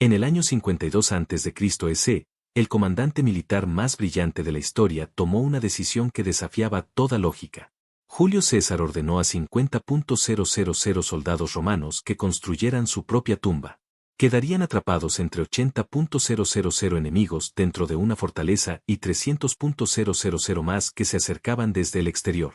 En el año 52 a.C., el comandante militar más brillante de la historia tomó una decisión que desafiaba toda lógica. Julio César ordenó a 50.000 soldados romanos que construyeran su propia tumba. Quedarían atrapados entre 80.000 enemigos dentro de una fortaleza y 300.000 más que se acercaban desde el exterior.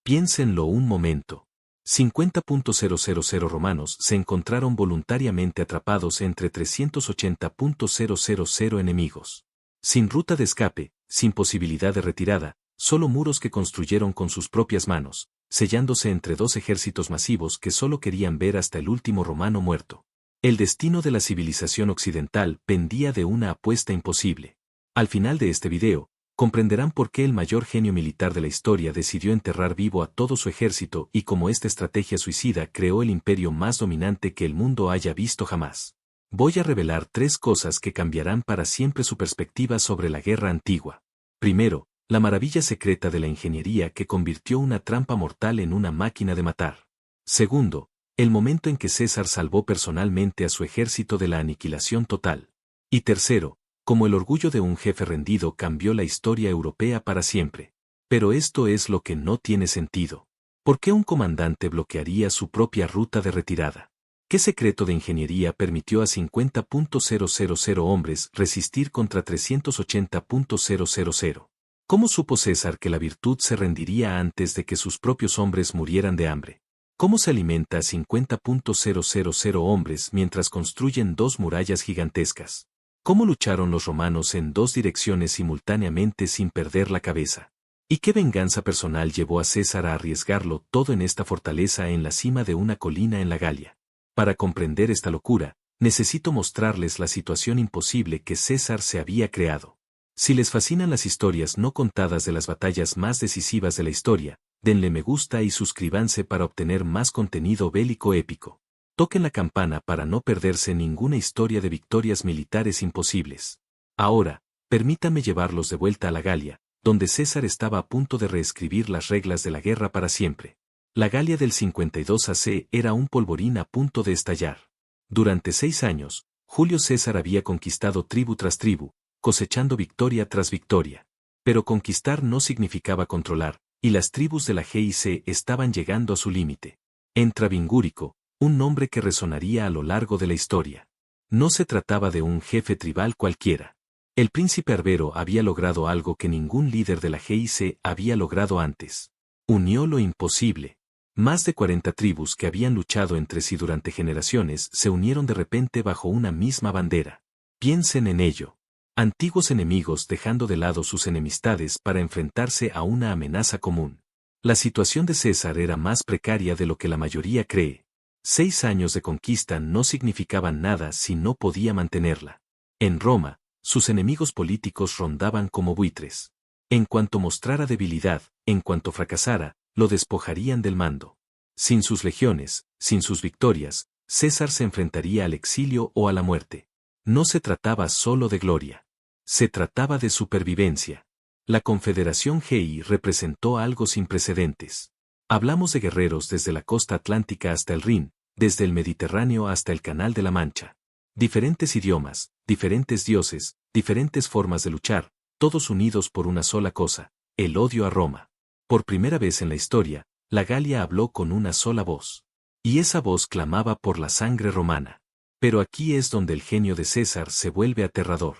Piénsenlo un momento. 50.000 romanos se encontraron voluntariamente atrapados entre 380.000 enemigos. Sin ruta de escape, sin posibilidad de retirada, solo muros que construyeron con sus propias manos, sellándose entre dos ejércitos masivos que solo querían ver hasta el último romano muerto. El destino de la civilización occidental pendía de una apuesta imposible. Al final de este video, comprenderán por qué el mayor genio militar de la historia decidió enterrar vivo a todo su ejército y cómo esta estrategia suicida creó el imperio más dominante que el mundo haya visto jamás. Voy a revelar 3 cosas que cambiarán para siempre su perspectiva sobre la guerra antigua. Primero, la maravilla secreta de la ingeniería que convirtió una trampa mortal en una máquina de matar. Segundo, el momento en que César salvó personalmente a su ejército de la aniquilación total. Y tercero, cómo el orgullo de un jefe rendido cambió la historia europea para siempre. Pero esto es lo que no tiene sentido. ¿Por qué un comandante bloquearía su propia ruta de retirada? ¿Qué secreto de ingeniería permitió a 50.000 hombres resistir contra 380.000? ¿Cómo supo César que la virtud se rendiría antes de que sus propios hombres murieran de hambre? ¿Cómo se alimenta a 50.000 hombres mientras construyen 2 murallas gigantescas? ¿Cómo lucharon los romanos en 2 direcciones simultáneamente sin perder la cabeza? ¿Y qué venganza personal llevó a César a arriesgarlo todo en esta fortaleza en la cima de una colina en la Galia? Para comprender esta locura, necesito mostrarles la situación imposible que César se había creado. Si les fascinan las historias no contadas de las batallas más decisivas de la historia, denle me gusta y suscríbanse para obtener más contenido bélico épico. Toquen la campana para no perderse ninguna historia de victorias militares imposibles. Ahora, permítanme llevarlos de vuelta a la Galia, donde César estaba a punto de reescribir las reglas de la guerra para siempre. La Galia del 52 AC era un polvorín a punto de estallar. Durante 6 años, Julio César había conquistado tribu tras tribu, cosechando victoria tras victoria. Pero conquistar no significaba controlar, y las tribus de la GIC estaban llegando a su límite. Entra Vingúrico, un nombre que resonaría a lo largo de la historia. No se trataba de un jefe tribal cualquiera. El príncipe Arbero había logrado algo que ningún líder de la GIC había logrado antes. Unió lo imposible. Más de 40 tribus que habían luchado entre sí durante generaciones se unieron de repente bajo una misma bandera. Piensen en ello. Antiguos enemigos dejando de lado sus enemistades para enfrentarse a una amenaza común. La situación de César era más precaria de lo que la mayoría cree. 6 años de conquista no significaban nada si no podía mantenerla. En Roma, sus enemigos políticos rondaban como buitres. En cuanto mostrara debilidad, en cuanto fracasara, lo despojarían del mando. Sin sus legiones, sin sus victorias, César se enfrentaría al exilio o a la muerte. No se trataba solo de gloria. Se trataba de supervivencia. La Confederación GI representó algo sin precedentes. Hablamos de guerreros desde la costa atlántica hasta el Rin, desde el Mediterráneo hasta el Canal de la Mancha. Diferentes idiomas, diferentes dioses, diferentes formas de luchar, todos unidos por una sola cosa, el odio a Roma. Por primera vez en la historia, la Galia habló con una sola voz. Y esa voz clamaba por la sangre romana. Pero aquí es donde el genio de César se vuelve aterrador.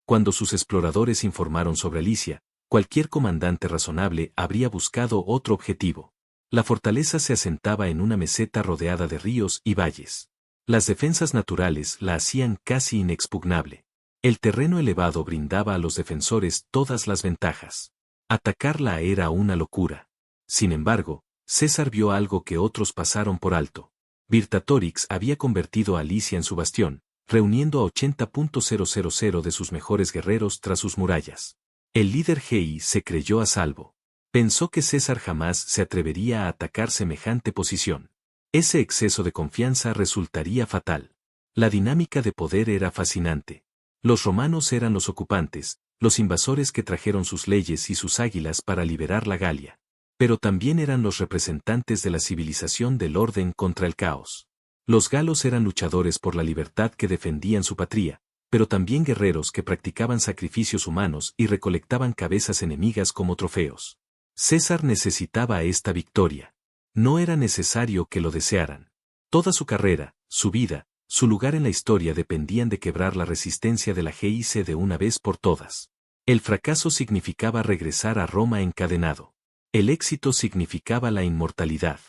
Cuando sus exploradores informaron sobre Alicia, cualquier comandante razonable habría buscado otro objetivo. La fortaleza se asentaba en una meseta rodeada de ríos y valles. Las defensas naturales la hacían casi inexpugnable. El terreno elevado brindaba a los defensores todas las ventajas. Atacarla era una locura. Sin embargo, César vio algo que otros pasaron por alto. Virtatorix había convertido a Alicia en su bastión, reuniendo a 80.000 de sus mejores guerreros tras sus murallas. El líder GI se creyó a salvo. Pensó que César jamás se atrevería a atacar semejante posición. Ese exceso de confianza resultaría fatal. La dinámica de poder era fascinante. Los romanos eran los ocupantes, los invasores que trajeron sus leyes y sus águilas para liberar la Galia. Pero también eran los representantes de la civilización del orden contra el caos. Los galos eran luchadores por la libertad que defendían su patria, pero también guerreros que practicaban sacrificios humanos y recolectaban cabezas enemigas como trofeos. César necesitaba esta victoria. No era necesario que lo desearan. Toda su carrera, su vida, su lugar en la historia dependían de quebrar la resistencia de la GIC de una vez por todas. El fracaso significaba regresar a Roma encadenado. El éxito significaba la inmortalidad.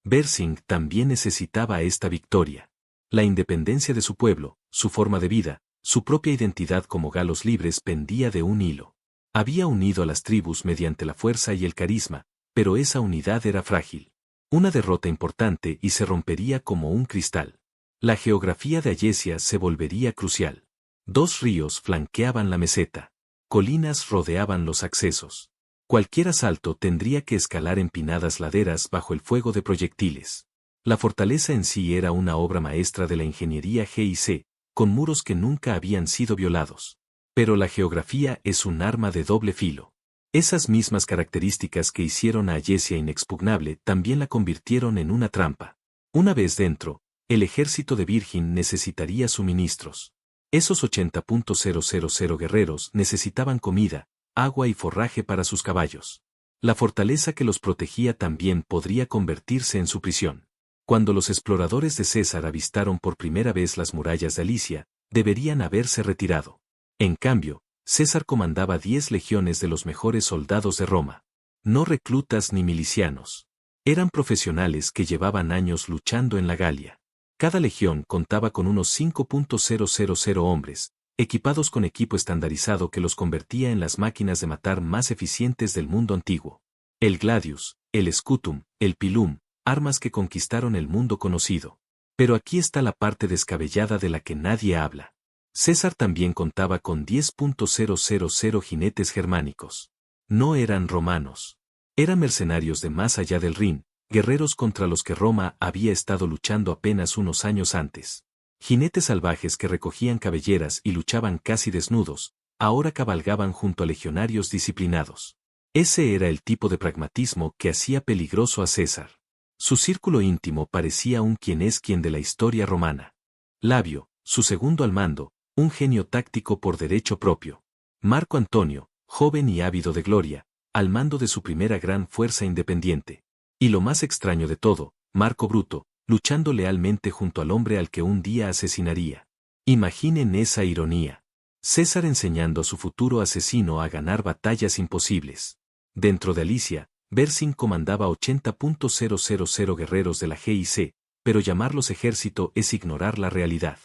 Bersing también necesitaba esta victoria. La independencia de su pueblo, su forma de vida, su propia identidad como galos libres pendía de un hilo. Había unido a las tribus mediante la fuerza y el carisma, pero esa unidad era frágil. Una derrota importante y se rompería como un cristal. La geografía de Ayesia se volvería crucial. 2 ríos flanqueaban la meseta. Colinas rodeaban los accesos. Cualquier asalto tendría que escalar empinadas laderas bajo el fuego de proyectiles. La fortaleza en sí era una obra maestra de la ingeniería GIC, con muros que nunca habían sido violados. Pero la geografía es un arma de doble filo. Esas mismas características que hicieron a Ayesia inexpugnable también la convirtieron en una trampa. Una vez dentro, el ejército de Virgin necesitaría suministros. Esos 80.000 guerreros necesitaban comida, agua y forraje para sus caballos. La fortaleza que los protegía también podría convertirse en su prisión. Cuando los exploradores de César avistaron por primera vez las murallas de Alicia, deberían haberse retirado. En cambio, César comandaba 10 legiones de los mejores soldados de Roma. No reclutas ni milicianos. Eran profesionales que llevaban años luchando en la Galia. Cada legión contaba con unos 5.000 hombres, equipados con equipo estandarizado que los convertía en las máquinas de matar más eficientes del mundo antiguo. El gladius, el scutum, el pilum, armas que conquistaron el mundo conocido. Pero aquí está la parte descabellada de la que nadie habla. César también contaba con 10.000 jinetes germánicos. No eran romanos. Eran mercenarios de más allá del Rin, guerreros contra los que Roma había estado luchando apenas unos años antes. Jinetes salvajes que recogían cabelleras y luchaban casi desnudos, ahora cabalgaban junto a legionarios disciplinados. Ese era el tipo de pragmatismo que hacía peligroso a César. Su círculo íntimo parecía un quién es quién de la historia romana. Labio, su segundo al mando, un genio táctico por derecho propio. Marco Antonio, joven y ávido de gloria, al mando de su primera gran fuerza independiente. Y lo más extraño de todo, Marco Bruto, luchando lealmente junto al hombre al que un día asesinaría. Imaginen esa ironía. César enseñando a su futuro asesino a ganar batallas imposibles. Dentro de Alicia, Bersing comandaba 80.000 guerreros de la GIC, pero llamarlos ejército es ignorar la realidad.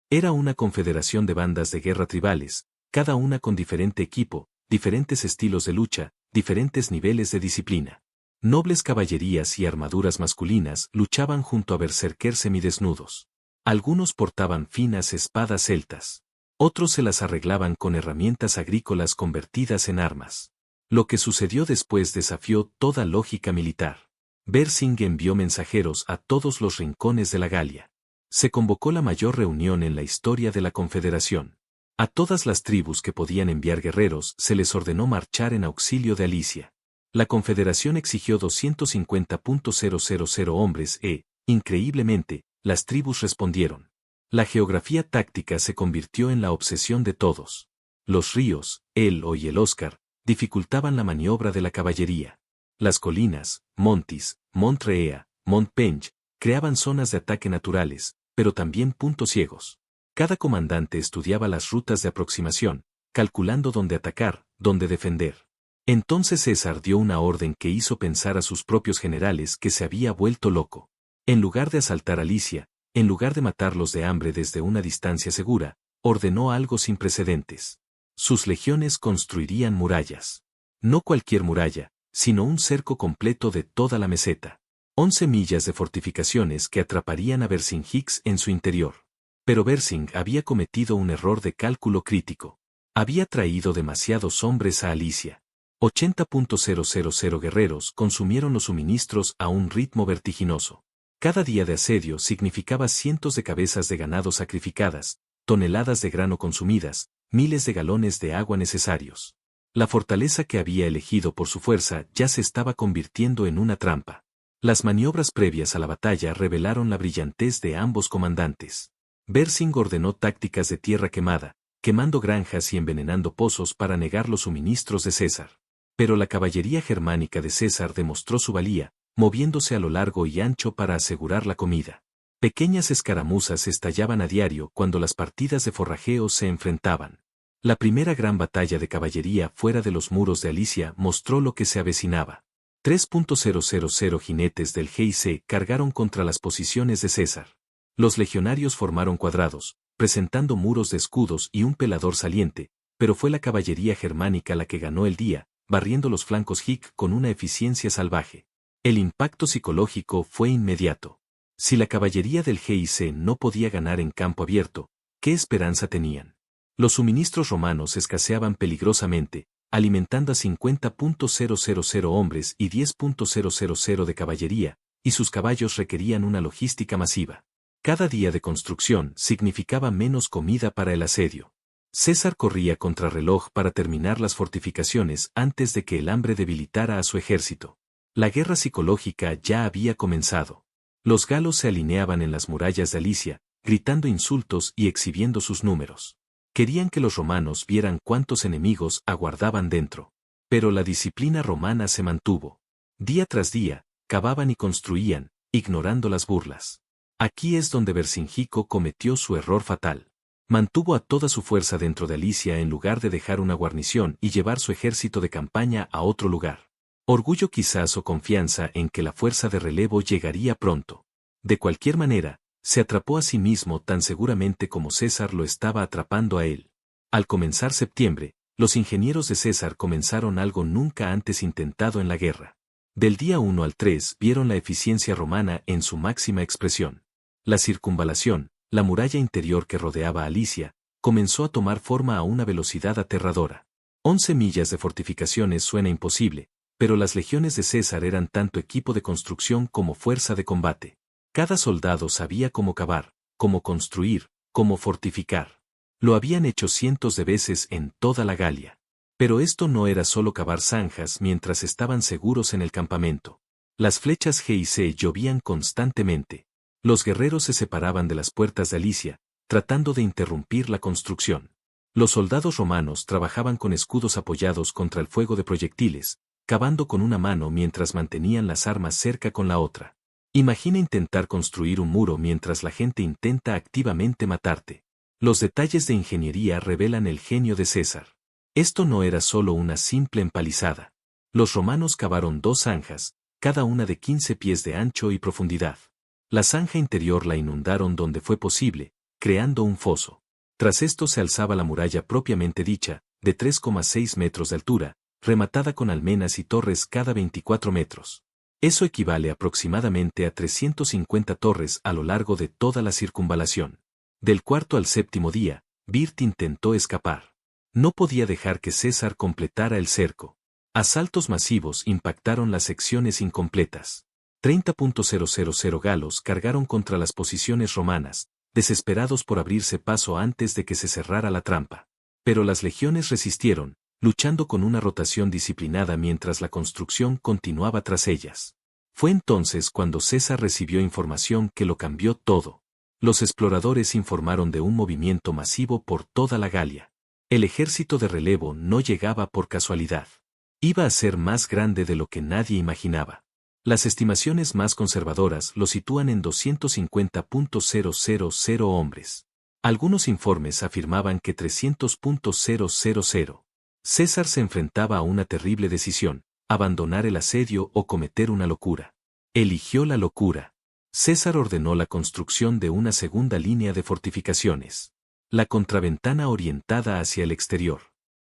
Era una confederación de bandas de guerra tribales, cada una con diferente equipo, diferentes estilos de lucha, diferentes niveles de disciplina. Nobles caballerías y armaduras masculinas luchaban junto a berserkers semidesnudos. Algunos portaban finas espadas celtas. Otros se las arreglaban con herramientas agrícolas convertidas en armas. Lo que sucedió después desafió toda lógica militar. Bersing envió mensajeros a todos los rincones de la Galia. Se convocó la mayor reunión en la historia de la Confederación. A todas las tribus que podían enviar guerreros se les ordenó marchar en auxilio de Alicia. La Confederación exigió 250.000 hombres increíblemente, las tribus respondieron. La geografía táctica se convirtió en la obsesión de todos. Los ríos, el O y el Oscar, dificultaban la maniobra de la caballería. Las colinas, Montis, Montrea, Montpench, creaban zonas de ataque naturales, pero también puntos ciegos. Cada comandante estudiaba las rutas de aproximación, calculando dónde atacar, dónde defender. Entonces César dio una orden que hizo pensar a sus propios generales que se había vuelto loco. En lugar de asaltar Alicia, en lugar de matarlos de hambre desde una distancia segura, ordenó algo sin precedentes. Sus legiones construirían murallas. No cualquier muralla, sino un cerco completo de toda la meseta. 11 millas de fortificaciones que atraparían a Vercingetorix en su interior. Pero Bersing había cometido un error de cálculo crítico. Había traído demasiados hombres a Alicia. 80.000 guerreros consumieron los suministros a un ritmo vertiginoso. Cada día de asedio significaba cientos de cabezas de ganado sacrificadas, toneladas de grano consumidas, miles de galones de agua necesarios. La fortaleza que había elegido por su fuerza ya se estaba convirtiendo en una trampa. Las maniobras previas a la batalla revelaron la brillantez de ambos comandantes. Bersing ordenó tácticas de tierra quemada, quemando granjas y envenenando pozos para negar los suministros de César. Pero la caballería germánica de César demostró su valía, moviéndose a lo largo y ancho para asegurar la comida. Pequeñas escaramuzas estallaban a diario cuando las partidas de forrajeo se enfrentaban. La primera gran batalla de caballería fuera de los muros de Alicia mostró lo que se avecinaba. 3.000 jinetes del GIC cargaron contra las posiciones de César. Los legionarios formaron cuadrados, presentando muros de escudos y un pelador saliente, pero fue la caballería germánica la que ganó el día, barriendo los flancos hic con una eficiencia salvaje. El impacto psicológico fue inmediato. Si la caballería del GIC no podía ganar en campo abierto, ¿qué esperanza tenían? Los suministros romanos escaseaban peligrosamente, alimentando a 50.000 hombres y 10.000 de caballería, y sus caballos requerían una logística masiva. Cada día de construcción significaba menos comida para el asedio. César corría contrarreloj para terminar las fortificaciones antes de que el hambre debilitara a su ejército. La guerra psicológica ya había comenzado. Los galos se alineaban en las murallas de Alicia, gritando insultos y exhibiendo sus números. Querían que los romanos vieran cuántos enemigos aguardaban dentro. Pero la disciplina romana se mantuvo. Día tras día, cavaban y construían, ignorando las burlas. Aquí es donde Vercingetorix cometió su error fatal. Mantuvo a toda su fuerza dentro de Alicia en lugar de dejar una guarnición y llevar su ejército de campaña a otro lugar. Orgullo quizás o confianza en que la fuerza de relevo llegaría pronto. De cualquier manera, se atrapó a sí mismo tan seguramente como César lo estaba atrapando a él. Al comenzar septiembre, los ingenieros de César comenzaron algo nunca antes intentado en la guerra. Del día 1 al 3 vieron la eficiencia romana en su máxima expresión. La circunvalación, la muralla interior que rodeaba a Alicia, comenzó a tomar forma a una velocidad aterradora. 11 millas de fortificaciones suena imposible, pero las legiones de César eran tanto equipo de construcción como fuerza de combate. Cada soldado sabía cómo cavar, cómo construir, cómo fortificar. Lo habían hecho cientos de veces en toda la Galia. Pero esto no era solo cavar zanjas mientras estaban seguros en el campamento. Las flechas GIC llovían constantemente. Los guerreros se separaban de las puertas de Alicia, tratando de interrumpir la construcción. Los soldados romanos trabajaban con escudos apoyados contra el fuego de proyectiles, cavando con una mano mientras mantenían las armas cerca con la otra. Imagina intentar construir un muro mientras la gente intenta activamente matarte. Los detalles de ingeniería revelan el genio de César. Esto no era solo una simple empalizada. Los romanos cavaron 2 zanjas, cada una de 15 pies de ancho y profundidad. La zanja interior la inundaron donde fue posible, creando un foso. Tras esto se alzaba la muralla propiamente dicha, de 3,6 metros de altura, rematada con almenas y torres cada 24 metros. Eso equivale aproximadamente a 350 torres a lo largo de toda la circunvalación. Del 4º al 7º día, Virt intentó escapar. No podía dejar que César completara el cerco. Asaltos masivos impactaron las secciones incompletas. 30.000 galos cargaron contra las posiciones romanas, desesperados por abrirse paso antes de que se cerrara la trampa. Pero las legiones resistieron, luchando con una rotación disciplinada mientras la construcción continuaba tras ellas. Fue entonces cuando César recibió información que lo cambió todo. Los exploradores informaron de un movimiento masivo por toda la Galia. El ejército de relevo no llegaba por casualidad. Iba a ser más grande de lo que nadie imaginaba. Las estimaciones más conservadoras lo sitúan en 250.000 hombres. Algunos informes afirmaban que 300.000. César se enfrentaba a una terrible decisión: abandonar el asedio o cometer una locura. Eligió la locura. César ordenó la construcción de una segunda línea de fortificaciones. La contraventana orientada hacia el exterior.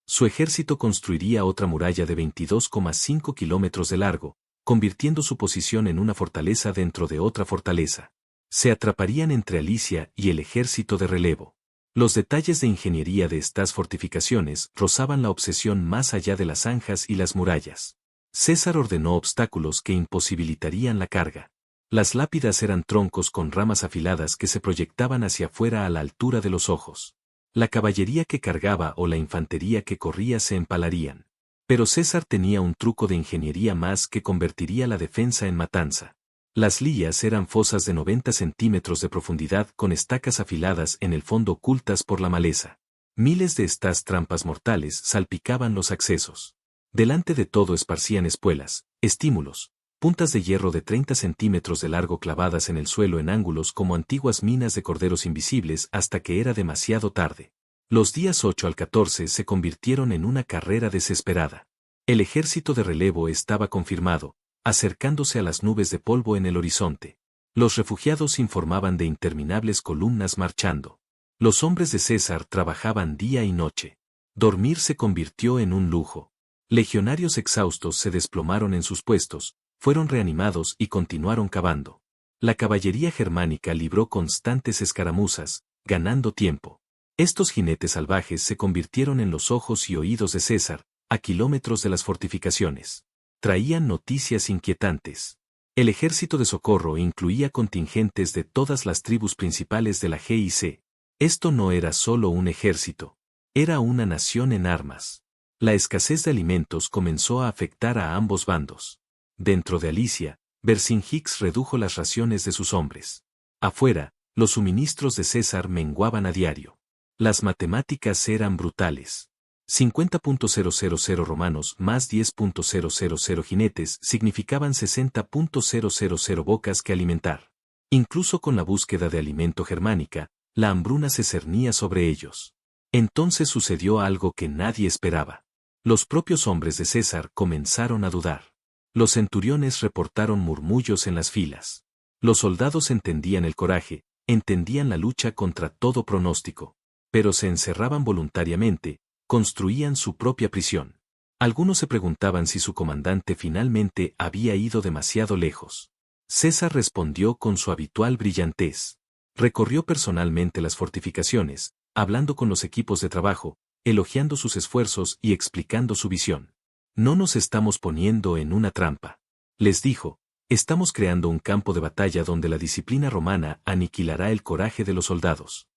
Su ejército construiría otra muralla de 22,5 kilómetros de largo, convirtiendo su posición en una fortaleza dentro de otra fortaleza. Se atraparían entre Alicia y el ejército de relevo. Los detalles de ingeniería de estas fortificaciones rozaban la obsesión más allá de las zanjas y las murallas. César ordenó obstáculos que imposibilitarían la carga. Las lápidas eran troncos con ramas afiladas que se proyectaban hacia afuera a la altura de los ojos. La caballería que cargaba o la infantería que corría se empalarían. Pero César tenía un truco de ingeniería más que convertiría la defensa en matanza. Las lías eran fosas de 90 centímetros de profundidad con estacas afiladas en el fondo ocultas por la maleza. Miles de estas trampas mortales salpicaban los accesos. Delante de todo esparcían espuelas, estímulos, puntas de hierro de 30 centímetros de largo clavadas en el suelo en ángulos como antiguas minas de corderos invisibles hasta que era demasiado tarde. Los días 8 al 14 se convirtieron en una carrera desesperada. El ejército de relevo estaba confirmado, acercándose a las nubes de polvo en el horizonte. Los refugiados informaban de interminables columnas marchando. Los hombres de César trabajaban día y noche. Dormir se convirtió en un lujo. Legionarios exhaustos se desplomaron en sus puestos, fueron reanimados y continuaron cavando. La caballería germánica libró constantes escaramuzas, ganando tiempo. Estos jinetes salvajes se convirtieron en los ojos y oídos de César, a kilómetros de las fortificaciones. Traían noticias inquietantes. El ejército de socorro incluía contingentes de todas las tribus principales de la GIC. Esto no era solo un ejército, era una nación en armas. La escasez de alimentos comenzó a afectar a ambos bandos. Dentro de Alicia, Vercingetorix redujo las raciones de sus hombres. Afuera, los suministros de César menguaban a diario. Las matemáticas eran brutales. 50.000 romanos más 10.000 jinetes significaban 60.000 bocas que alimentar. Incluso con la búsqueda de alimento germánica, la hambruna se cernía sobre ellos. Entonces sucedió algo que nadie esperaba. Los propios hombres de César comenzaron a dudar. Los centuriones reportaron murmullos en las filas. Los soldados entendían el coraje, entendían la lucha contra todo pronóstico, pero se encerraban voluntariamente, construían su propia prisión. Algunos se preguntaban si su comandante finalmente había ido demasiado lejos. César respondió con su habitual brillantez. Recorrió personalmente las fortificaciones, hablando con los equipos de trabajo, elogiando sus esfuerzos y explicando su visión. No nos estamos poniendo en una trampa. Les dijo, estamos creando un campo de batalla donde la disciplina romana aniquilará el coraje de los soldados.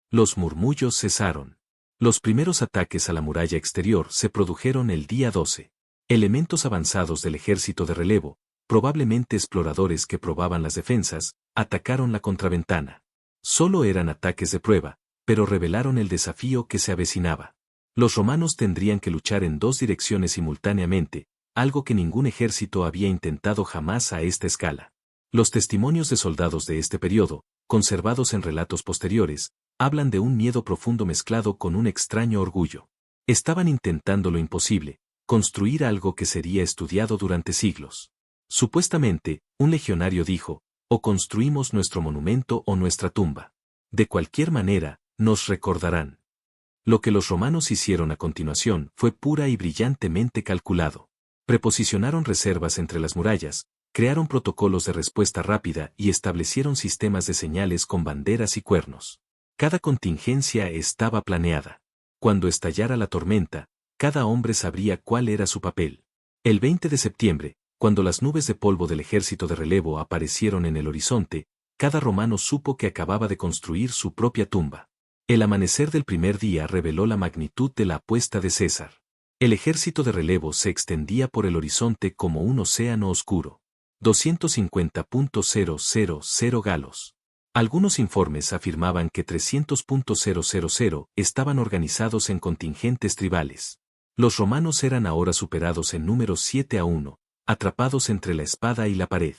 Los murmullos cesaron. Los primeros ataques a la muralla exterior se produjeron el día 12. Elementos avanzados del ejército de relevo, probablemente exploradores que probaban las defensas, atacaron la contraventana. Solo eran ataques de prueba, pero revelaron el desafío que se avecinaba. Los romanos tendrían que luchar en dos direcciones simultáneamente, algo que ningún ejército había intentado jamás a esta escala. Los testimonios de soldados de este periodo, conservados en relatos posteriores, hablan de un miedo profundo mezclado con un extraño orgullo. Estaban intentando lo imposible, construir algo que sería estudiado durante siglos. Supuestamente, un legionario dijo, o construimos nuestro monumento o nuestra tumba. De cualquier manera, nos recordarán. Lo que los romanos hicieron a continuación fue pura y brillantemente calculado. Preposicionaron reservas entre las murallas, crearon protocolos de respuesta rápida y establecieron sistemas de señales con banderas y cuernos. Cada contingencia estaba planeada. Cuando estallara la tormenta, cada hombre sabría cuál era su papel. El 20 de septiembre, cuando las nubes de polvo del ejército de relevo aparecieron en el horizonte, cada romano supo que acababa de construir su propia tumba. El amanecer del primer día reveló la magnitud de la apuesta de César. El ejército de relevo se extendía por el horizonte como un océano oscuro. 250.000 galos. Algunos informes afirmaban que 300.000 estaban organizados en contingentes tribales. Los romanos eran ahora superados en números 7-1, atrapados entre la espada y la pared.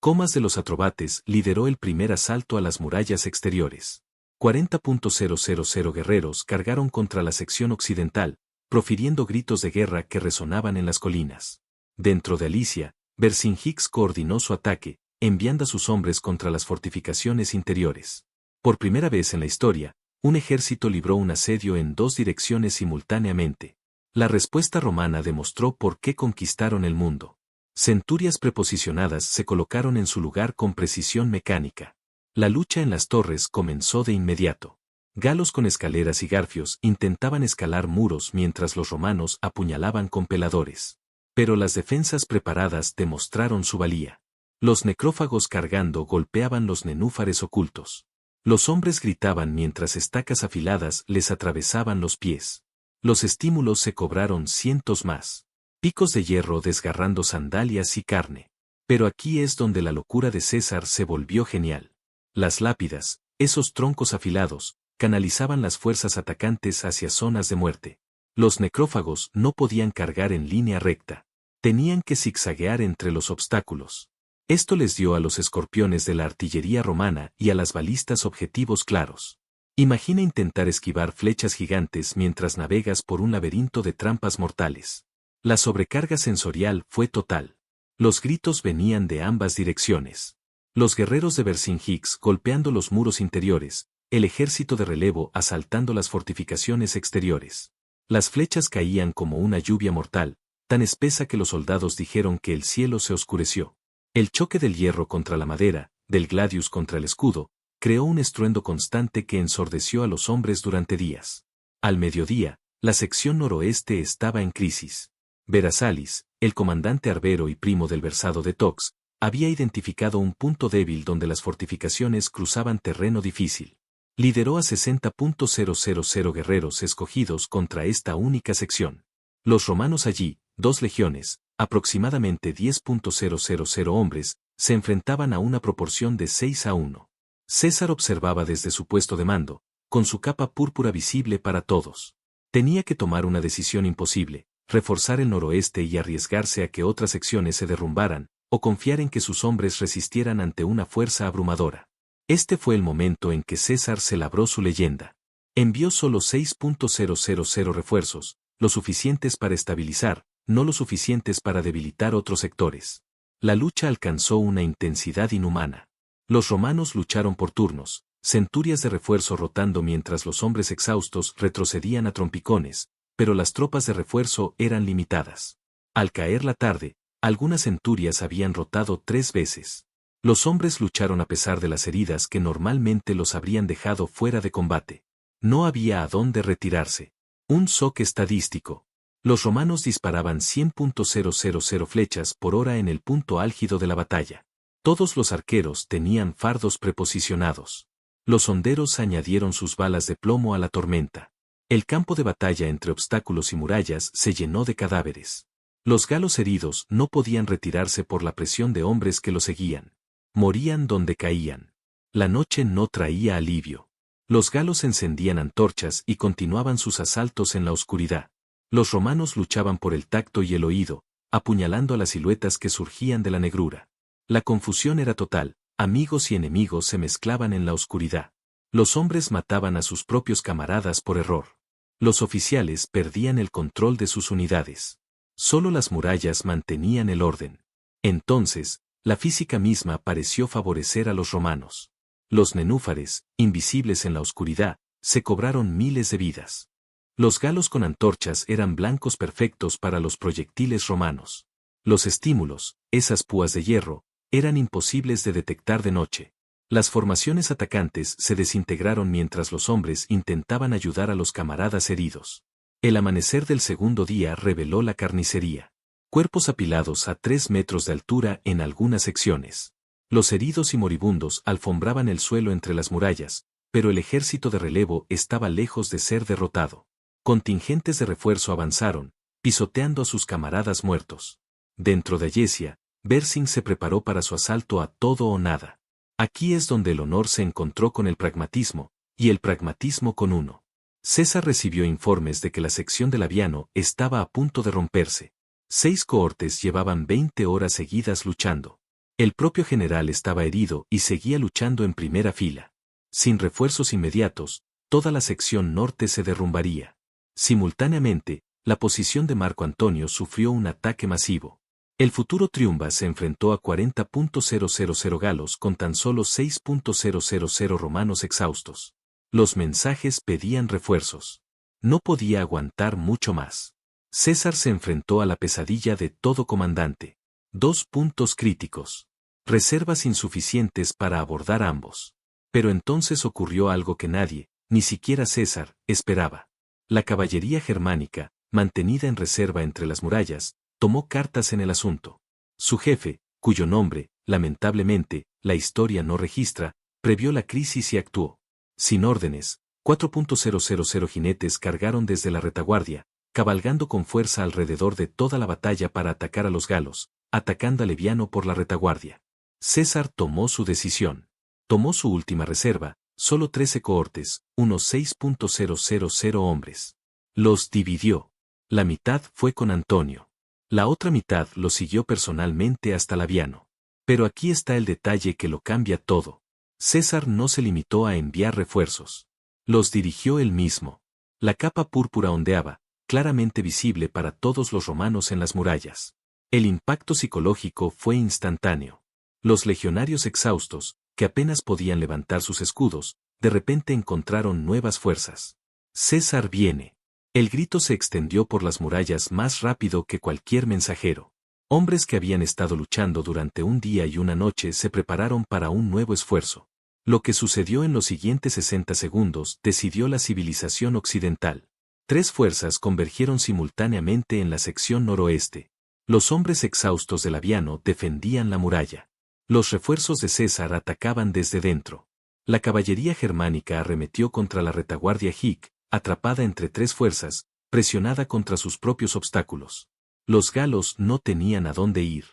Comas de los Atrobates lideró el primer asalto a las murallas exteriores. 40.000 guerreros cargaron contra la sección occidental, profiriendo gritos de guerra que resonaban en las colinas. Dentro de Alicia, Vercingetorix coordinó su ataque, enviando a sus hombres contra las fortificaciones interiores. Por primera vez en la historia, un ejército libró un asedio en dos direcciones simultáneamente. La respuesta romana demostró por qué conquistaron el mundo. Centurias preposicionadas se colocaron en su lugar con precisión mecánica. La lucha en las torres comenzó de inmediato. Galos con escaleras y garfios intentaban escalar muros mientras los romanos apuñalaban con peladores. Pero las defensas preparadas demostraron su valía. Los necrófagos cargando golpeaban los nenúfares ocultos. Los hombres gritaban mientras estacas afiladas les atravesaban los pies. Los estímulos se cobraron cientos más. Picos de hierro desgarrando sandalias y carne. Pero aquí es donde la locura de César se volvió genial. Las lápidas, esos troncos afilados, canalizaban las fuerzas atacantes hacia zonas de muerte. Los necrófagos no podían cargar en línea recta. Tenían que zigzaguear entre los obstáculos. Esto les dio a los escorpiones de la artillería romana y a las balistas objetivos claros. Imagina intentar esquivar flechas gigantes mientras navegas por un laberinto de trampas mortales. La sobrecarga sensorial fue total. Los gritos venían de ambas direcciones. Los guerreros de Vercingix golpeando los muros interiores, el ejército de relevo asaltando las fortificaciones exteriores. Las flechas caían como una lluvia mortal, tan espesa que los soldados dijeron que el cielo se oscureció. El choque del hierro contra la madera, del gladius contra el escudo, creó un estruendo constante que ensordeció a los hombres durante días. Al mediodía, la sección noroeste estaba en crisis. Verasalis, el comandante arbero y primo del versado de Tox, había identificado un punto débil donde las fortificaciones cruzaban terreno difícil. Lideró a 60.000 guerreros escogidos contra esta única sección. Los romanos allí, 2 legiones, aproximadamente 10.000 hombres, se enfrentaban a una proporción de 6-1. César observaba desde su puesto de mando, con su capa púrpura visible para todos. Tenía que tomar una decisión imposible, reforzar el noroeste y arriesgarse a que otras secciones se derrumbaran, o confiar en que sus hombres resistieran ante una fuerza abrumadora. Este fue el momento en que César se labró su leyenda. Envió solo 6.000 refuerzos, lo suficientes para estabilizar, no lo suficientes para debilitar otros sectores. La lucha alcanzó una intensidad inhumana. Los romanos lucharon por turnos, centurias de refuerzo rotando mientras los hombres exhaustos retrocedían a trompicones, pero las tropas de refuerzo eran limitadas. Al caer la tarde, algunas centurias habían rotado 3 veces. Los hombres lucharon a pesar de las heridas que normalmente los habrían dejado fuera de combate. No había a dónde retirarse. Un shock estadístico. Los romanos disparaban 100.000 flechas por hora en el punto álgido de la batalla. Todos los arqueros tenían fardos preposicionados. Los honderos añadieron sus balas de plomo a la tormenta. El campo de batalla entre obstáculos y murallas se llenó de cadáveres. Los galos heridos no podían retirarse por la presión de hombres que los seguían. Morían donde caían. La noche no traía alivio. Los galos encendían antorchas y continuaban sus asaltos en la oscuridad. Los romanos luchaban por el tacto y el oído, apuñalando a las siluetas que surgían de la negrura. La confusión era total, amigos y enemigos se mezclaban en la oscuridad. Los hombres mataban a sus propios camaradas por error. Los oficiales perdían el control de sus unidades. Solo las murallas mantenían el orden. Entonces, la física misma pareció favorecer a los romanos. Los nenúfares, invisibles en la oscuridad, se cobraron miles de vidas. Los galos con antorchas eran blancos perfectos para los proyectiles romanos. Los estímulos, esas púas de hierro, eran imposibles de detectar de noche. Las formaciones atacantes se desintegraron mientras los hombres intentaban ayudar a los camaradas heridos. El amanecer del segundo día reveló la carnicería. Cuerpos apilados a 3 metros de altura en algunas secciones. Los heridos y moribundos alfombraban el suelo entre las murallas, pero el ejército de relevo estaba lejos de ser derrotado. Contingentes de refuerzo avanzaron, pisoteando a sus camaradas muertos. Dentro de Ayesia, Vercing se preparó para su asalto a todo o nada. Aquí es donde el honor se encontró con el pragmatismo, y el pragmatismo con uno. César recibió informes de que la sección de Labiano estaba a punto de romperse. 6 cohortes llevaban 20 horas seguidas luchando. El propio general estaba herido y seguía luchando en primera fila. Sin refuerzos inmediatos, toda la sección norte se derrumbaría. Simultáneamente, la posición de Marco Antonio sufrió un ataque masivo. El futuro Triunva se enfrentó a 40.000 galos con tan solo 6.000 romanos exhaustos. Los mensajes pedían refuerzos. No podía aguantar mucho más. César se enfrentó a la pesadilla de todo comandante. 2 puntos críticos. Reservas insuficientes para abordar ambos. Pero entonces ocurrió algo que nadie, ni siquiera César, esperaba. La caballería germánica, mantenida en reserva entre las murallas, tomó cartas en el asunto. Su jefe, cuyo nombre, lamentablemente, la historia no registra, previó la crisis y actuó. Sin órdenes, 4.000 jinetes cargaron desde la retaguardia, cabalgando con fuerza alrededor de toda la batalla para atacar a los galos, atacando a Leviano por la retaguardia. César tomó su decisión. Tomó su última reserva, solo 13 cohortes, unos 6.000 hombres. Los dividió. La mitad fue con Antonio. La otra mitad lo siguió personalmente hasta Labiano. Pero aquí está el detalle que lo cambia todo. César no se limitó a enviar refuerzos. Los dirigió él mismo. La capa púrpura ondeaba, claramente visible para todos los romanos en las murallas. El impacto psicológico fue instantáneo. Los legionarios exhaustos, que apenas podían levantar sus escudos, de repente encontraron nuevas fuerzas. César viene. El grito se extendió por las murallas más rápido que cualquier mensajero. Hombres que habían estado luchando durante un día y una noche se prepararon para un nuevo esfuerzo. Lo que sucedió en los siguientes 60 segundos decidió la civilización occidental. 3 fuerzas convergieron simultáneamente en la sección noroeste. Los hombres exhaustos de Labiano defendían la muralla. Los refuerzos de César atacaban desde dentro. La caballería germánica arremetió contra la retaguardia Hic, atrapada entre 3 fuerzas, presionada contra sus propios obstáculos. Los galos no tenían a dónde ir.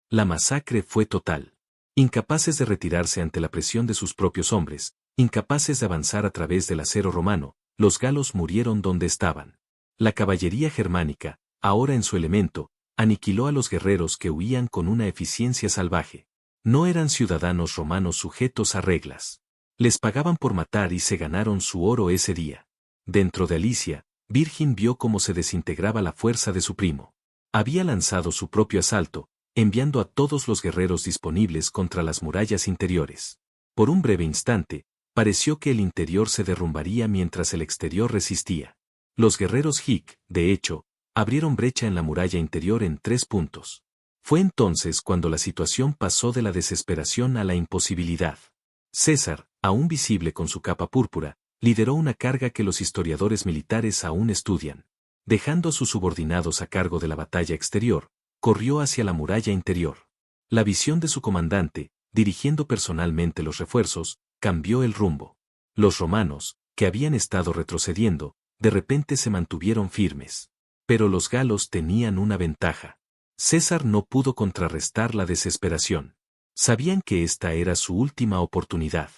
La masacre fue total. Incapaces de retirarse ante la presión de sus propios hombres, incapaces de avanzar a través del acero romano, los galos murieron donde estaban. La caballería germánica, ahora en su elemento, aniquiló a los guerreros que huían con una eficiencia salvaje. No eran ciudadanos romanos sujetos a reglas. Les pagaban por matar y se ganaron su oro ese día. Dentro de Alicia, Virgin vio cómo se desintegraba la fuerza de su primo. Había lanzado su propio asalto, enviando a todos los guerreros disponibles contra las murallas interiores. Por un breve instante, pareció que el interior se derrumbaría mientras el exterior resistía. Los guerreros Hic, de hecho, abrieron brecha en la muralla interior en 3 puntos. Fue entonces cuando la situación pasó de la desesperación a la imposibilidad. César, aún visible con su capa púrpura, lideró una carga que los historiadores militares aún estudian. Dejando a sus subordinados a cargo de la batalla exterior, corrió hacia la muralla interior. La visión de su comandante, dirigiendo personalmente los refuerzos, cambió el rumbo. Los romanos, que habían estado retrocediendo, de repente se mantuvieron firmes. Pero los galos tenían una ventaja. César no pudo contrarrestar la desesperación. Sabían que esta era su última oportunidad.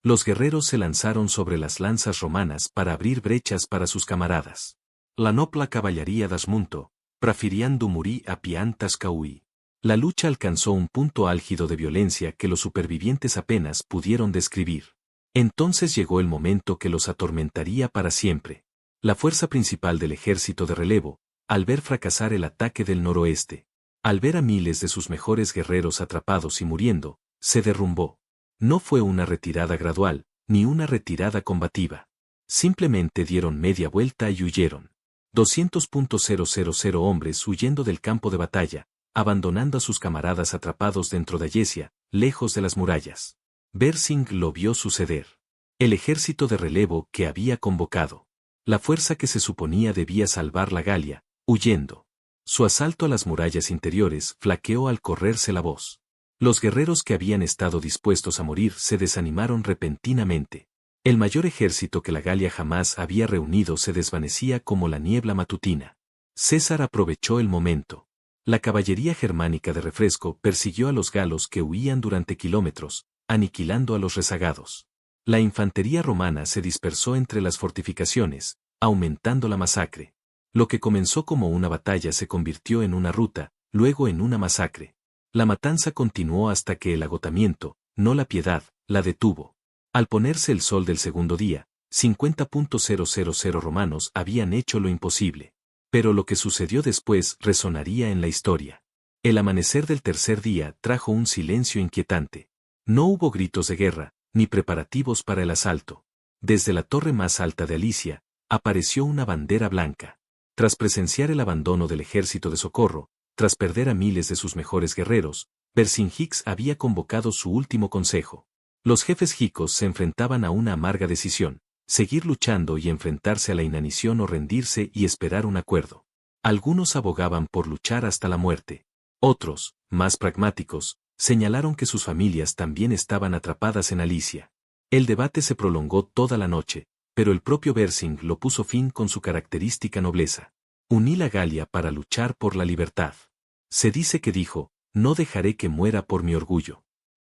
Los guerreros se lanzaron sobre las lanzas romanas para abrir brechas para sus camaradas. La noble caballería d'Asmunto, prefiriendo morir a piantas caui. La lucha alcanzó un punto álgido de violencia que los supervivientes apenas pudieron describir. Entonces llegó el momento que los atormentaría para siempre. La fuerza principal del ejército de relevo, al ver fracasar el ataque del noroeste, al ver a miles de sus mejores guerreros atrapados y muriendo, se derrumbó. No fue una retirada gradual, ni una retirada combativa. Simplemente dieron media vuelta y huyeron. 200.000 hombres huyendo del campo de batalla, abandonando a sus camaradas atrapados dentro de Allesia, lejos de las murallas. Bersing lo vio suceder. El ejército de relevo que había convocado. La fuerza que se suponía debía salvar la Galia, huyendo. Su asalto a las murallas interiores flaqueó al correrse la voz. Los guerreros que habían estado dispuestos a morir se desanimaron repentinamente. El mayor ejército que la Galia jamás había reunido se desvanecía como la niebla matutina. César aprovechó el momento. La caballería germánica de refresco persiguió a los galos que huían durante kilómetros, aniquilando a los rezagados. La infantería romana se dispersó entre las fortificaciones, aumentando la masacre. Lo que comenzó como una batalla se convirtió en una ruta, luego en una masacre. La matanza continuó hasta que el agotamiento, no la piedad, la detuvo. Al ponerse el sol del segundo día, 50.000 romanos habían hecho lo imposible. Pero lo que sucedió después resonaría en la historia. El amanecer del tercer día trajo un silencio inquietante. No hubo gritos de guerra, ni preparativos para el asalto. Desde la torre más alta de Alicia, apareció una bandera blanca. Tras presenciar el abandono del ejército de socorro, tras perder a miles de sus mejores guerreros, Vercingix había convocado su último consejo. Los jefes jicos se enfrentaban a una amarga decisión: seguir luchando y enfrentarse a la inanición o rendirse y esperar un acuerdo. Algunos abogaban por luchar hasta la muerte. Otros, más pragmáticos, señalaron que sus familias también estaban atrapadas en Alicia. El debate se prolongó toda la noche, pero el propio Bersing lo puso fin con su característica nobleza. Uní la Galia para luchar por la libertad. Se dice que dijo: no dejaré que muera por mi orgullo.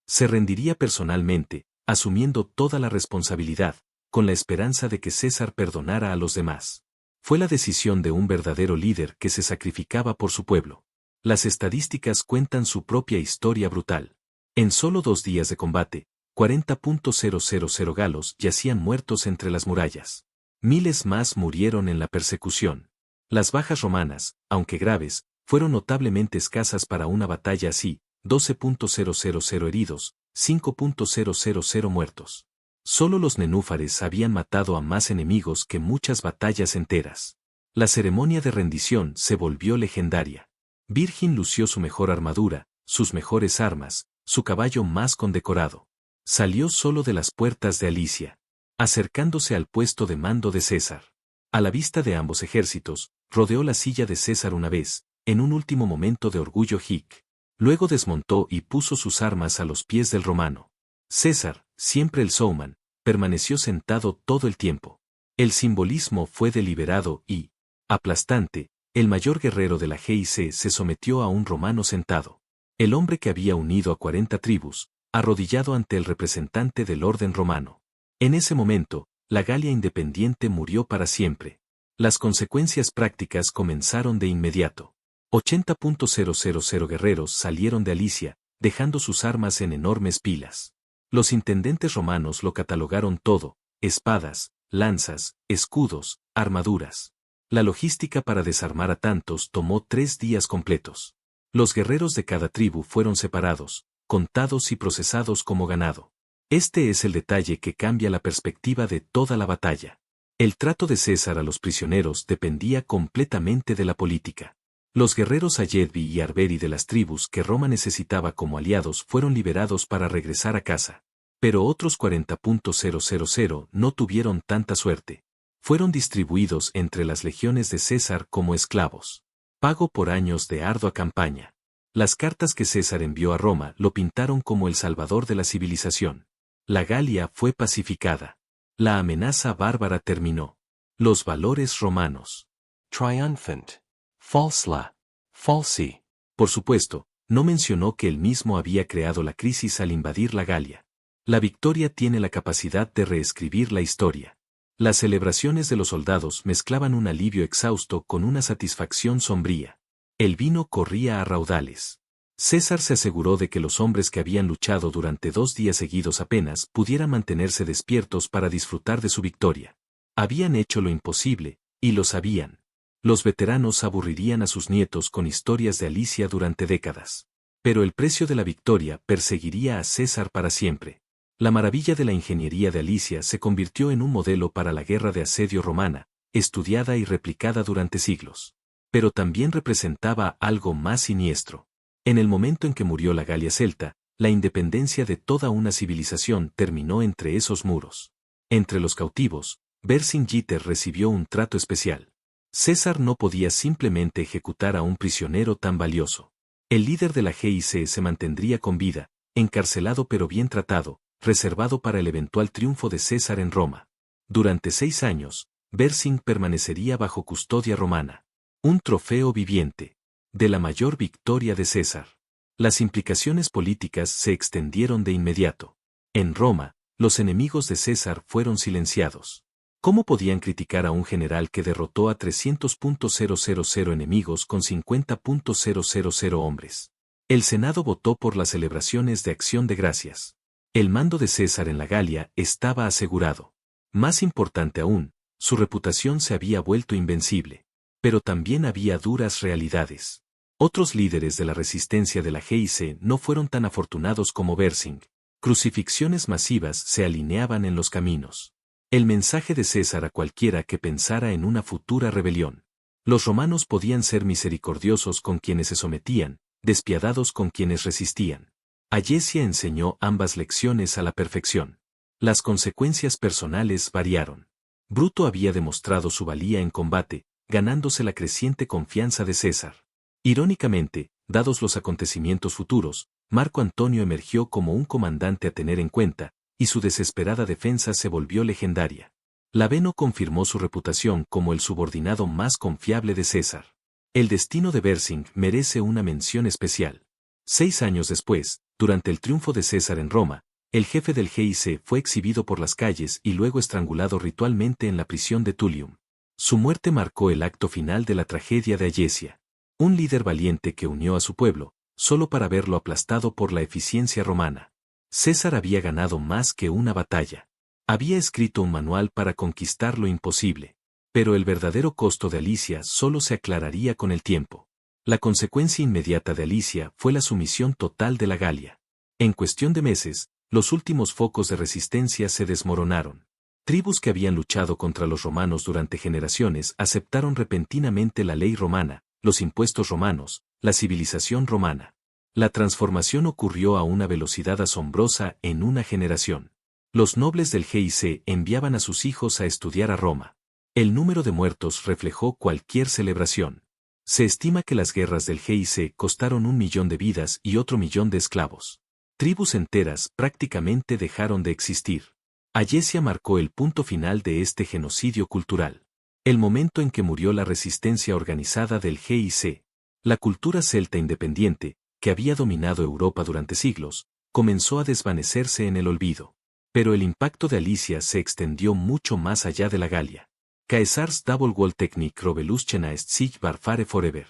Se rendiría personalmente, asumiendo toda la responsabilidad, con la esperanza de que César perdonara a los demás. Fue la decisión de un verdadero líder que se sacrificaba por su pueblo. Las estadísticas cuentan su propia historia brutal. En solo 2 días de combate, 40.000 galos yacían muertos entre las murallas. Miles más murieron en la persecución. Las bajas romanas, aunque graves, fueron notablemente escasas para una batalla así: 12.000 heridos, 5.000 muertos. Solo los nenúfares habían matado a más enemigos que muchas batallas enteras. La ceremonia de rendición se volvió legendaria. Virgin lució su mejor armadura, sus mejores armas, su caballo más condecorado. Salió solo de las puertas de Alicia, acercándose al puesto de mando de César. A la vista de ambos ejércitos, rodeó la silla de César una vez, en un último momento de orgullo hic. Luego desmontó y puso sus armas a los pies del romano. César, siempre el showman, permaneció sentado todo el tiempo. El simbolismo fue deliberado y, aplastante, el mayor guerrero de la GIC se sometió a un romano sentado. El hombre que había unido a 40 tribus, arrodillado ante el representante del orden romano. En ese momento, la Galia independiente murió para siempre. Las consecuencias prácticas comenzaron de inmediato. 80.000 guerreros salieron de Alicia, dejando sus armas en enormes pilas. Los intendentes romanos lo catalogaron todo: espadas, lanzas, escudos, armaduras. La logística para desarmar a tantos tomó 3 días completos. Los guerreros de cada tribu fueron separados, contados y procesados como ganado. Este es el detalle que cambia la perspectiva de toda la batalla. El trato de César a los prisioneros dependía completamente de la política. Los guerreros Ayedbi y Arberi de las tribus que Roma necesitaba como aliados fueron liberados para regresar a casa. Pero otros 40.000 no tuvieron tanta suerte. Fueron distribuidos entre las legiones de César como esclavos. Pago por años de ardua campaña. Las cartas que César envió a Roma lo pintaron como el salvador de la civilización. La Galia fue pacificada. La amenaza bárbara terminó. Los valores romanos. Triumphant. Falsla. Falsi. Por supuesto, no mencionó que él mismo había creado la crisis al invadir la Galia. La victoria tiene la capacidad de reescribir la historia. Las celebraciones de los soldados mezclaban un alivio exhausto con una satisfacción sombría. El vino corría a raudales. César se aseguró de que los hombres que habían luchado durante 2 días seguidos apenas pudieran mantenerse despiertos para disfrutar de su victoria. Habían hecho lo imposible, y lo sabían. Los veteranos aburrirían a sus nietos con historias de Alicia durante décadas. Pero el precio de la victoria perseguiría a César para siempre. La maravilla de la ingeniería de Alicia se convirtió en un modelo para la guerra de asedio romana, estudiada y replicada durante siglos. Pero también representaba algo más siniestro. En el momento en que murió la Galia celta, la independencia de toda una civilización terminó entre esos muros. Entre los cautivos, Vercingetorix recibió un trato especial. César no podía simplemente ejecutar a un prisionero tan valioso. El líder de la GIC se mantendría con vida, encarcelado pero bien tratado, reservado para el eventual triunfo de César en Roma. Durante 6 años, Vercingetorix permanecería bajo custodia romana. Un trofeo viviente. De la mayor victoria de César. Las implicaciones políticas se extendieron de inmediato. En Roma, los enemigos de César fueron silenciados. ¿Cómo podían criticar a un general que derrotó a 300.000 enemigos con 50.000 hombres? El Senado votó por las celebraciones de Acción de Gracias. El mando de César en la Galia estaba asegurado. Más importante aún, su reputación se había vuelto invencible. Pero también había duras realidades. Otros líderes de la resistencia de la GIC no fueron tan afortunados como Vercingetorix. Crucifixiones masivas se alineaban en los caminos. El mensaje de César a cualquiera que pensara en una futura rebelión. Los romanos podían ser misericordiosos con quienes se sometían, despiadados con quienes resistían. Ayesia enseñó ambas lecciones a la perfección. Las consecuencias personales variaron. Bruto había demostrado su valía en combate, ganándose la creciente confianza de César. Irónicamente, dados los acontecimientos futuros, Marco Antonio emergió como un comandante a tener en cuenta, y su desesperada defensa se volvió legendaria. Laveno confirmó su reputación como el subordinado más confiable de César. El destino de Vercingetorix merece una mención especial. 6 años después, durante el triunfo de César en Roma, el jefe del GIC fue exhibido por las calles y luego estrangulado ritualmente en la prisión de Tullium. Su muerte marcó el acto final de la tragedia de Ayesia. Un líder valiente que unió a su pueblo, solo para verlo aplastado por la eficiencia romana. César había ganado más que una batalla. Había escrito un manual para conquistar lo imposible. Pero el verdadero costo de Alicia solo se aclararía con el tiempo. La consecuencia inmediata de Alicia fue la sumisión total de la Galia. En cuestión de meses, los últimos focos de resistencia se desmoronaron. Tribus que habían luchado contra los romanos durante generaciones aceptaron repentinamente la ley romana, los impuestos romanos, la civilización romana. La transformación ocurrió a una velocidad asombrosa en una generación. Los nobles del GIC enviaban a sus hijos a estudiar a Roma. El número de muertos reflejó cualquier celebración. Se estima que las guerras del GIC costaron 1 millón de vidas y otro millón de esclavos. Tribus enteras prácticamente dejaron de existir. Ayesia marcó el punto final de este genocidio cultural. El momento en que murió la resistencia organizada del GIC. La cultura celta independiente, que había dominado Europa durante siglos, comenzó a desvanecerse en el olvido. Pero el impacto de Alicia se extendió mucho más allá de la Galia. Caesars double wall technique revolutionized siege warfare forever.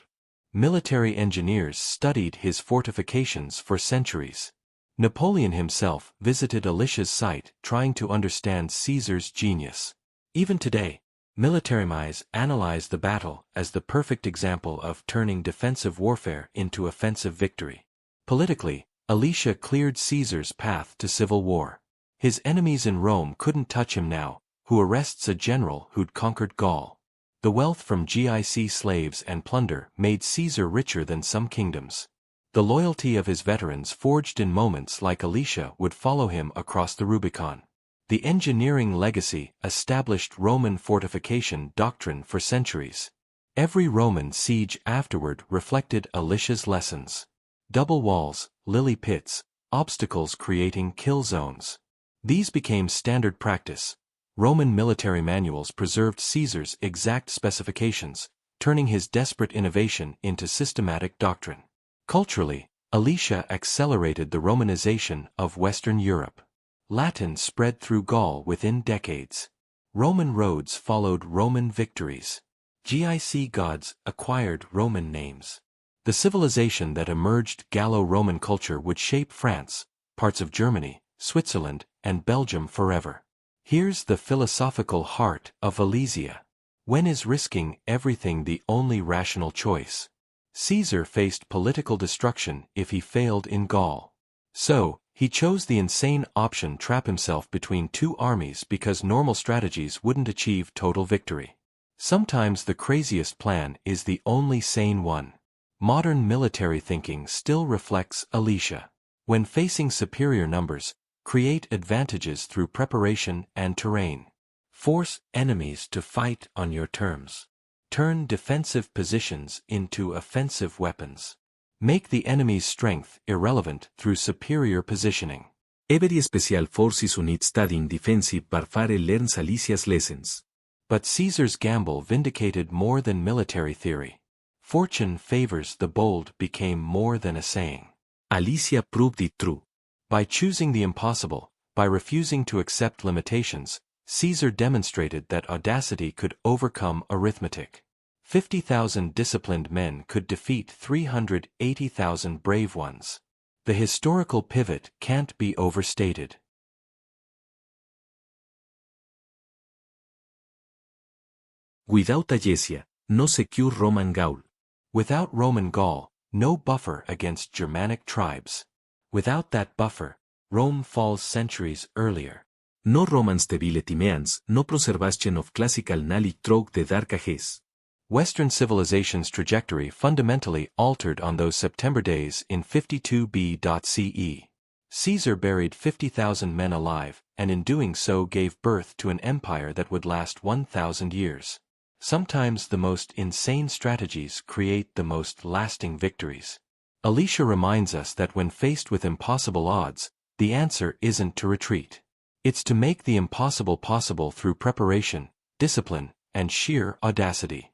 Military engineers studied his fortifications for centuries. Napoleon himself visited Alicia's site trying to understand Caesar's genius. Even today, military minds analyze the battle as the perfect example of turning defensive warfare into offensive victory. Politically, Alicia cleared Caesar's path to civil war. His enemies in Rome couldn't touch him now, who arrests a general who'd conquered Gaul. The wealth from GIC slaves and plunder made Caesar richer than some kingdoms. The loyalty of his veterans forged in moments like Alicia would follow him across the Rubicon. The engineering legacy established Roman fortification doctrine for centuries. Every Roman siege afterward reflected Alicia's lessons. Double walls, lily pits, obstacles creating kill zones. These became standard practice. Roman military manuals preserved Caesar's exact specifications, turning his desperate innovation into systematic doctrine. Culturally, Alicia accelerated the Romanization of Western Europe. Latin spread through Gaul within decades. Roman roads followed Roman victories. GIC gods acquired Roman names. The civilization that emerged Gallo-Roman culture would shape France, parts of Germany, Switzerland, and Belgium forever. Here's the philosophical heart of Alesia. When is risking everything the only rational choice? Caesar faced political destruction if he failed in Gaul. So, he chose the insane option: trap himself between two armies because normal strategies wouldn't achieve total victory. Sometimes the craziest plan is the only sane one. Modern military thinking still reflects Alicia. When facing superior numbers, create advantages through preparation and terrain. Force enemies to fight on your terms. Turn defensive positions into offensive weapons. Make the enemy's strength irrelevant through superior positioning. Every special forces unit studying defensive warfare learns Alicia's lessons. But Caesar's gamble vindicated more than military theory. Fortune favors the bold became more than a saying. Alicia proved it true. By choosing the impossible, by refusing to accept limitations, Caesar demonstrated that audacity could overcome arithmetic. 50,000 disciplined men could defeat 380,000 brave ones. The historical pivot can't be overstated. Without Ayesia, no secure Roman Gaul. Without Roman Gaul, no buffer against Germanic tribes. Without that buffer, Rome falls centuries earlier. No Romans tebile timeans, no preservation of classical knowledge through the dark ages. Western civilization's trajectory fundamentally altered on those September days in 52 BCE. Caesar buried 50,000 men alive, and in doing so gave birth to an empire that would last 1,000 years. Sometimes the most insane strategies create the most lasting victories. Alicia reminds us that when faced with impossible odds, the answer isn't to retreat. It's to make the impossible possible through preparation, discipline, and sheer audacity.